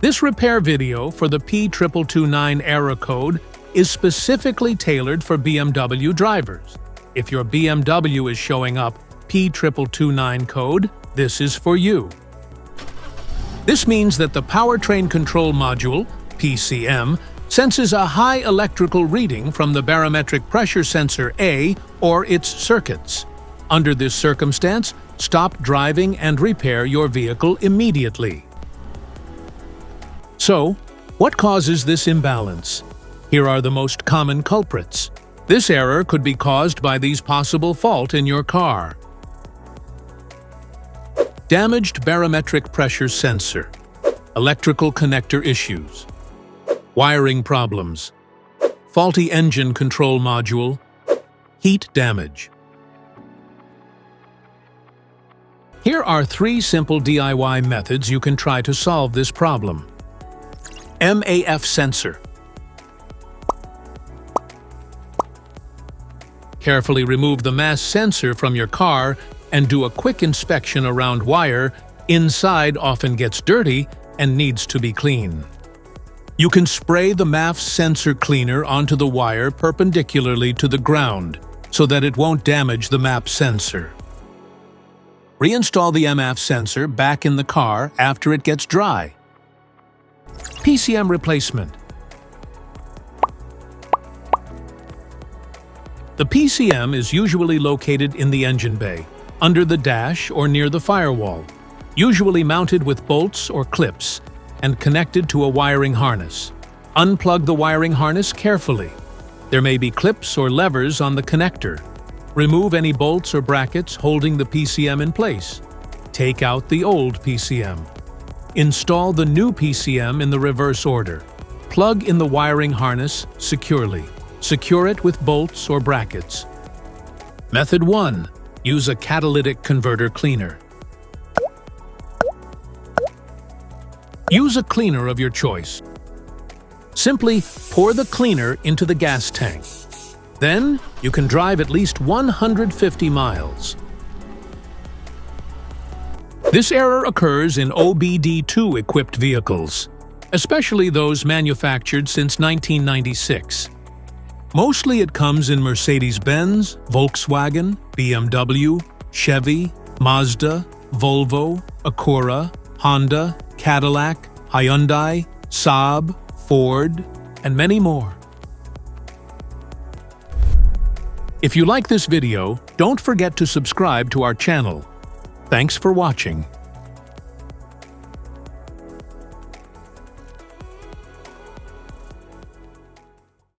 This repair video for the P2229 error code is specifically tailored for BMW drivers. If your BMW is showing up P2229 code, this is for you. This means that the powertrain control module, PCM, senses a high electrical reading from the barometric pressure sensor A or its circuits. Under this circumstance, stop driving and repair your vehicle immediately. So, what causes this imbalance? Here are the most common culprits. This error could be caused by these possible faults in your car. Damaged barometric pressure sensor, electrical connector issues, wiring problems, faulty engine control module, heat damage. Here are 3 simple DIY methods you can try to solve this problem. MAF Sensor. Carefully remove the MAF sensor from your car and do a quick inspection around wire. Inside often gets dirty and needs to be cleaned. You can spray the MAF sensor cleaner onto the wire perpendicularly to the ground so that it won't damage the MAF sensor. Reinstall the MAF sensor back in the car after it gets dry. PCM replacement. The PCM is usually located in the engine bay, under the dash or near the firewall, usually mounted with bolts or clips and connected to a wiring harness. Unplug the wiring harness carefully. There may be clips or levers on the connector. Remove any bolts or brackets holding the PCM in place. Take out the old PCM. Install the new PCM in the reverse order. Plug in the wiring harness securely. Secure it with bolts or brackets. Method 1. Use a catalytic converter cleaner. Use a cleaner of your choice. Simply pour the cleaner into the gas tank. Then, you can drive at least 150 miles. This error occurs in OBD2-equipped vehicles, especially those manufactured since 1996. Mostly it comes in Mercedes-Benz, Volkswagen, BMW, Chevy, Mazda, Volvo, Acura, Honda, Cadillac, Hyundai, Saab, Ford, and many more. If you like this video, don't forget to subscribe to our channel. Thanks for watching.